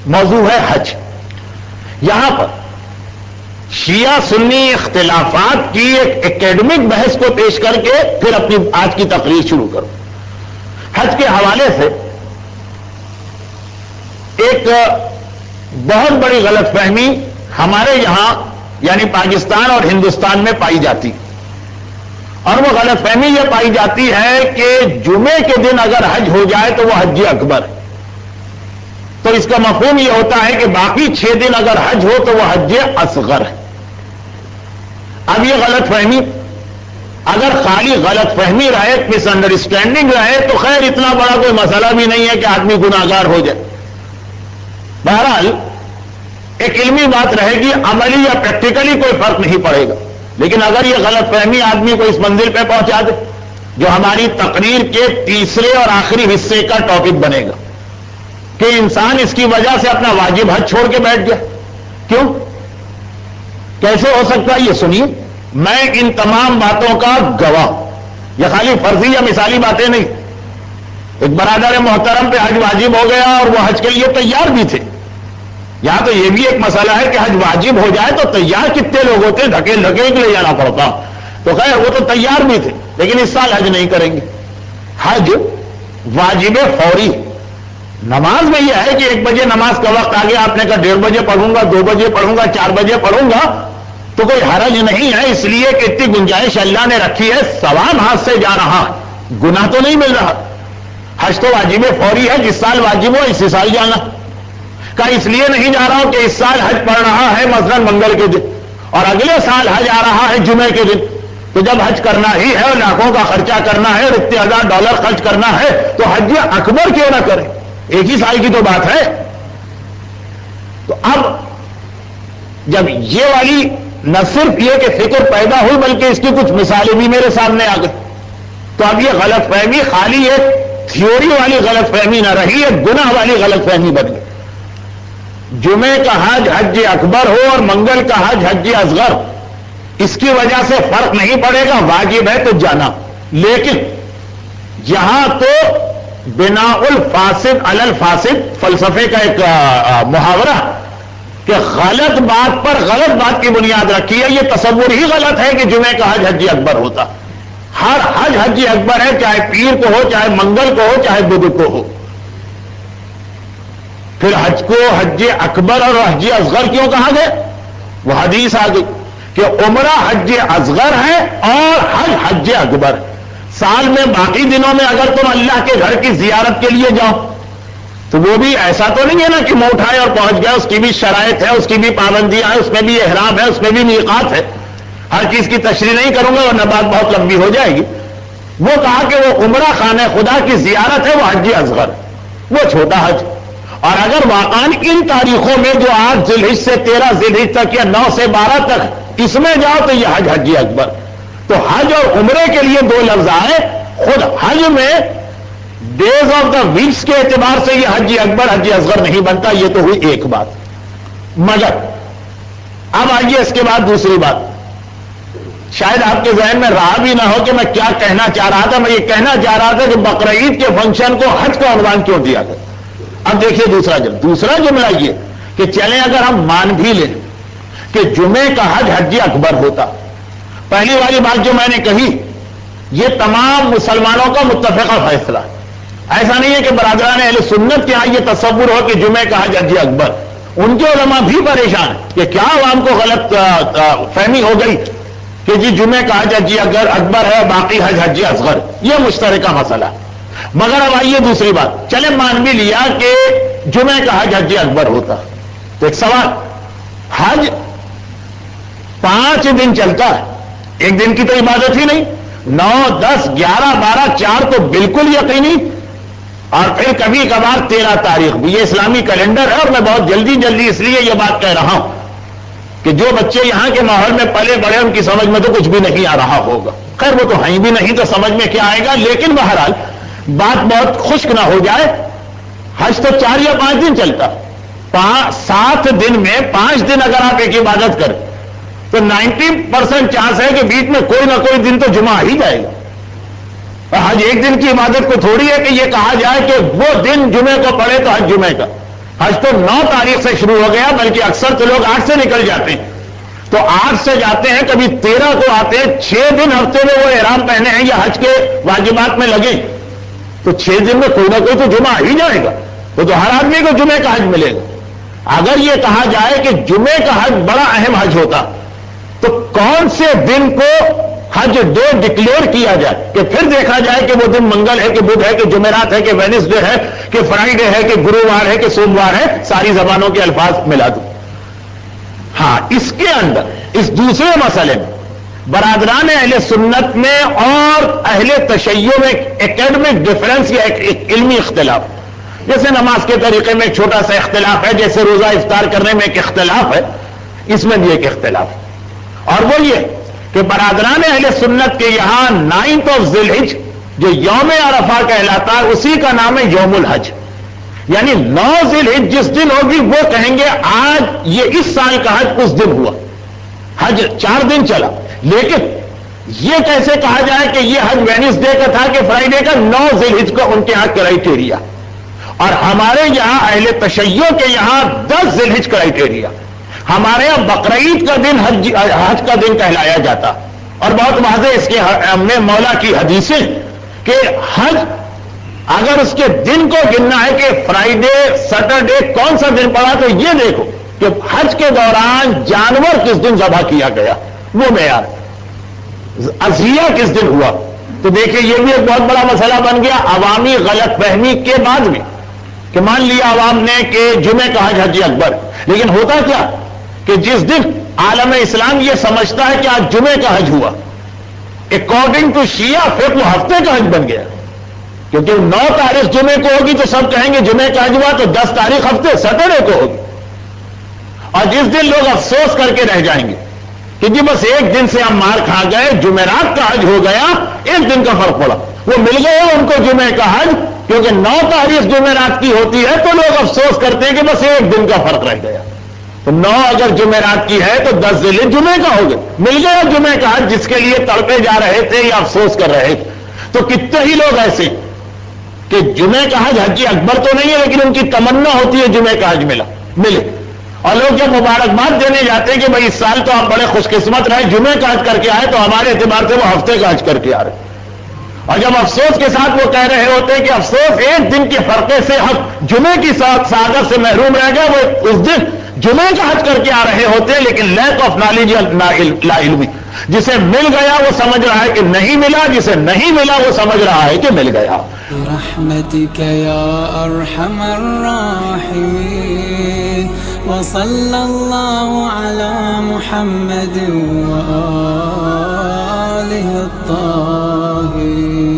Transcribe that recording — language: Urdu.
موضوع ہے حج. یہاں پر شیعہ سنی اختلافات کی ایک اکیڈمک بحث کو پیش کر کے پھر اپنی آج کی تقریر شروع کروں. حج کے حوالے سے ایک بہت بڑی غلط فہمی ہمارے یہاں یعنی پاکستان اور ہندوستان میں پائی جاتی، اور وہ غلط فہمی یہ پائی جاتی ہے کہ جمعے کے دن اگر حج ہو جائے تو وہ حج اکبر ہے. تو اس کا مفہوم یہ ہوتا ہے کہ باقی 6 دن اگر حج ہو تو وہ حج اصغر ہے. اب یہ غلط فہمی اگر خالی غلط فہمی رہے، مس انڈرسٹینڈنگ رہے تو خیر اتنا بڑا کوئی مسئلہ بھی نہیں ہے کہ آدمی گناہگار ہو جائے. بہرحال ایک علمی بات رہے گی، عملی یا پریکٹیکلی کوئی فرق نہیں پڑے گا. لیکن اگر یہ غلط فہمی آدمی کو اس منزل پہ پہنچا دے جو ہماری تقریر کے تیسرے اور آخری حصے کا ٹاپک بنے گا کہ انسان اس کی وجہ سے اپنا واجب حج چھوڑ کے بیٹھ گیا، کیوں، کیسے ہو سکتا ہے؟ یہ سنیے. میں ان تمام باتوں کا گواہ، یہ خالی فرضی یا مثالی باتیں نہیں. ایک برادر محترم پہ حج واجب ہو گیا اور وہ حج کے لیے تیار بھی تھے. یہاں تو یہ بھی ایک مسئلہ ہے کہ حج واجب ہو جائے تو تیار کتنے لوگ ہوتے، دھکیل دھکیل کے لے جانا پڑتا. تو خیر وہ تو تیار بھی تھے، لیکن اس سال حج نہیں کریں گے. حج واجب فوری. نماز میں یہ ہے کہ 1 بجے نماز کا وقت آگے، آپ نے کہا 1:30 بجے پڑھوں گا، 2 بجے پڑھوں گا، 4 بجے پڑھوں گا، تو کوئی حرج نہیں ہے، اس لیے کہ اتنی گنجائش اللہ نے رکھی ہے، ثواب ہاتھ سے جا رہا ہے، گناہ تو نہیں مل رہا. حج تو واجب فوری ہے، جس سال واجب ہو اسی سال جانا. کا اس لیے نہیں جا رہا ہوں کہ اس سال حج پڑھ رہا ہے مثلا منگل کے دن اور اگلے سال حج آ رہا ہے جمعے کے دن، تو جب حج کرنا ہی ہے اور لاکھوں کا خرچہ کرنا ہے اور اتنے $1000 خرچ کرنا ہے تو حج اکبر کیوں نہ کریں؟ ایک ہی سال کی تو بات ہے. تو اب جب یہ والی نہ صرف یہ کہ فکر پیدا ہوئی بلکہ اس کی کچھ مثالیں بھی میرے سامنے آ گئی، تو اب یہ غلط فہمی خالی ایک تھیوری والی غلط فہمی نہ رہی، ایک گناہ والی غلط فہمی بن گئی. جمعے کا حج حج اکبر ہو اور منگل کا حج حج اصغر، اس کی وجہ سے فرق نہیں پڑے گا، واجب ہے تو جانا. لیکن یہاں تو بنا الفاسد علی الفاسد فلسفے کا ایک محاورہ کہ غلط بات پر غلط بات کی بنیاد رکھی ہے. یہ تصور ہی غلط ہے کہ جمعے کا حج حج اکبر ہوتا. ہر حج حج اکبر ہے، چاہے پیر کو ہو، چاہے منگل کو ہو، چاہے بدھ کو ہو. پھر حج کو حج اکبر اور حج اصغر کیوں کہا گیا؟ وہ حدیث آ گئی کہ عمرہ حج اصغر ہے اور حج حج اکبر. سال میں باقی دنوں میں اگر تم اللہ کے گھر کی زیارت کے لیے جاؤ تو وہ بھی ایسا تو نہیں ہے نا کہ منہ اٹھائے اور پہنچ گیا، اس کی بھی شرائط ہے، اس کی بھی پابندیاں ہیں، اس میں بھی احرام ہے، اس میں بھی میقات ہے. ہر چیز کی تشریح نہیں کروں گا ورنہ بات بہت لمبی ہو جائے گی. وہ کہا کہ وہ عمرہ خانہ خدا کی زیارت ہے، وہ حج اصغر، وہ چھوٹا حج. اور اگر واقعاً ان تاریخوں میں جو 8 ذی الحجہ سے 13 ذی الحجہ تک یا 9 سے 12 تک اس میں جاؤ تو یہ حج حج اکبر. تو حج اور عمرے کے لیے 2 لفظ آئے. خود حج میں ڈیز آف دا ویکس کے اعتبار سے یہ حج اکبر حج اصغر نہیں بنتا. یہ تو ہوئی ایک بات. مگر اب آئیے اس کے بعد دوسری بات. شاید آپ کے ذہن میں رہا بھی نہ ہو کہ میں کیا کہنا چاہ رہا تھا. میں یہ کہنا چاہ رہا تھا کہ بقرعید کے فنکشن کو حج کا عنوان کیوں دیا گیا. اب دیکھیے دوسرا جملہ یہ کہ چلیں اگر ہم مان بھی لیں کہ جمعے کا حج حج اکبر ہوتا. پہلی والی بات جو میں نے کہی یہ تمام مسلمانوں کا متفقہ فیصلہ. ایسا نہیں ہے کہ برادران اہل سنت کے یہاں یہ تصور ہو کہ جمعے کا حج حج اکبر. ان کے علماء بھی پریشان ہیں کہ کیا عوام کو غلط فہمی ہو گئی کہ جی جمعے کا حج حج اکبر ہے، باقی حج حج اصغر. یہ مشترکہ مسئلہ. مگر اب آئیے دوسری بات. چلے مان بھی لیا کہ جمعے کا حج حج اکبر ہوتا تو ایک سوال، حج 5 دن چلتا ہے، ایک دن کی تو عبادت ہی نہیں. 9 10 11 12 4 تو بالکل یقینی، اور پھر کبھی کبھار 13 تاریخ بھی. یہ اسلامی کیلنڈر ہے اور میں بہت جلدی اس لیے یہ بات کہہ رہا ہوں کہ جو بچے یہاں کے ماحول میں پلے بڑے ان کی سمجھ میں تو کچھ بھی نہیں آ رہا ہوگا. خیر وہ تو ہیں بھی نہیں تو سمجھ میں کیا آئے گا. لیکن بہرحال بات بہت خشک نہ ہو جائے، حج تو 4 یا 5 دن چلتا. 7 دن میں 5 دن اگر آپ ایک عبادت کریں تو 90% چانس ہے کہ بیچ میں کوئی نہ کوئی دن تو جمعہ ہی جائے گا. حج ایک دن کی عبادت کو تھوڑی ہے کہ یہ کہا جائے کہ وہ دن جمعے کو پڑے تو حج جمعے کا. حج تو 9 تاریخ سے شروع ہو گیا، بلکہ اکثر تو لوگ 8 سے نکل جاتے ہیں، تو 8 سے جاتے ہیں، کبھی 13 کو آتے ہیں، 6 دن ہفتے میں وہ احرام پہنے ہیں یا حج کے واجبات میں لگے، تو 6 دن میں کوئی نہ کوئی تو جمعہ ہی جائے گا، وہ تو ہر آدمی کو جمعے کا حج ملے گا۔ اگر یہ کہا جائے کہ جمعے کا حج بڑا اہم حج ہوتا، تو کون سے دن کو حج ڈے ڈکلیئر کیا جائے کہ پھر دیکھا جائے کہ وہ دن منگل ہے کہ بدھ ہے کہ جمعرات ہے کہ وینسڈے ہے کہ فرائیڈے ہے کہ گرووار ہے کہ سوموار ہے، ساری زبانوں کے الفاظ ملا دوں۔ ہاں، اس کے اندر اس دوسرے مسئلے میں برادران اہل سنت میں اور اہل تشیع میں ایکیڈمک ڈفرنس یا ایک علمی اختلاف، جیسے نماز کے طریقے میں ایک چھوٹا سا اختلاف ہے، جیسے روزہ افطار کرنے میں ایک اختلاف ہے، اس میں بھی ایک اختلاف ہے، اور وہ یہ کہ برادران اہل سنت کے یہاں 9 ذی الحج جو یوم عرفہ کہلاتا ہے، اسی کا نام ہے یوم الحج، یعنی 9 ذی الحج جس دن ہوگی وہ کہیں گے آج یہ اس سال کا حج اس دن ہوا، حج 4 دن چلا، لیکن یہ کیسے کہا جائے کہ یہ حج وینسڈے کا تھا کہ فرائیڈے کا؟ 9 ذی الحج کا ان کے یہاں کرائیٹیریا، اور ہمارے یہاں اہل تشیع کے یہاں 10 ذی الحج کرائیٹیریا۔ ہمارے یہاں بقرعید کا دن حج کا دن کہلایا جاتا، اور بہت واضح اس کے ہم نے مولا کی حدیثیں کہ حج اگر اس کے دن کو گننا ہے کہ فرائیڈے سیٹرڈے کون سا دن پڑا، تو یہ دیکھو کہ حج کے دوران جانور کس دن ذبح کیا گیا، وہ معیار، اضحیہ کس دن ہوا، تو دیکھیں یہ بھی ایک بہت بڑا مسئلہ بن گیا عوامی غلط فہمی کے بعد میں، کہ مان لیا عوام نے کہ جمعے کا حج حج اکبر، لیکن ہوتا کیا کہ جس دن عالم اسلام یہ سمجھتا ہے کہ آج جمعے کا حج ہوا، اکارڈنگ ٹو شیعہ پھر وہ ہفتے کا حج بن گیا، کیونکہ 9 تاریخ جمعے کو ہوگی تو سب کہیں گے جمعے کا حج ہوا، تو 10 تاریخ ہفتے سیٹرڈے کو ہوگی، اور جس دن لوگ افسوس کر کے رہ جائیں گے کہ جی بس ایک دن سے ہم مار کھا گئے، جمعرات کا حج ہو گیا، ایک دن کا فرق پڑا، وہ مل گیا ان کو جمعے کا حج، کیونکہ 9 تاریخ جمعرات کی ہوتی ہے تو لوگ افسوس کرتے ہیں کہ بس ایک دن کا فرق رہ گیا، تو 9 اگر جمعرات کی ہے تو 10 ذی الحج جمعے کا ہو گیا، مل گیا جمعے کا حج جس کے لیے تڑپے جا رہے تھے یا افسوس کر رہے تھے۔ تو کتنے ہی لوگ ایسے کہ جمعے کا حج حج اکبر تو نہیں ہے، لیکن ان کی تمنا ہوتی ہے جمعے کا حج ملے، اور لوگ جب مبارکباد دینے جاتے ہیں کہ بھائی اس سال تو آپ بڑے خوش قسمت رہے، جمعے کا حج کر کے آئے، تو ہمارے اعتبار سے وہ ہفتے کا حج کر کے آ رہے، اور جب افسوس کے ساتھ وہ کہہ رہے ہوتے ہیں کہ افسوس ایک دن کے فرقے سے حق جمعے کی سعادت سے محروم رہ گیا، وہ اس دن جمعے کا حج کر کے آ رہے ہوتے ہیں، لیکن لیک آف نالج یا لا علمی، جسے مل گیا وہ سمجھ رہا ہے کہ نہیں ملا، جسے نہیں ملا وہ سمجھ رہا ہے کہ مل گیا۔ برحمتک یا ارحم الراحمین، وصلی اللہ علی محمد وآلہ الطاہرین۔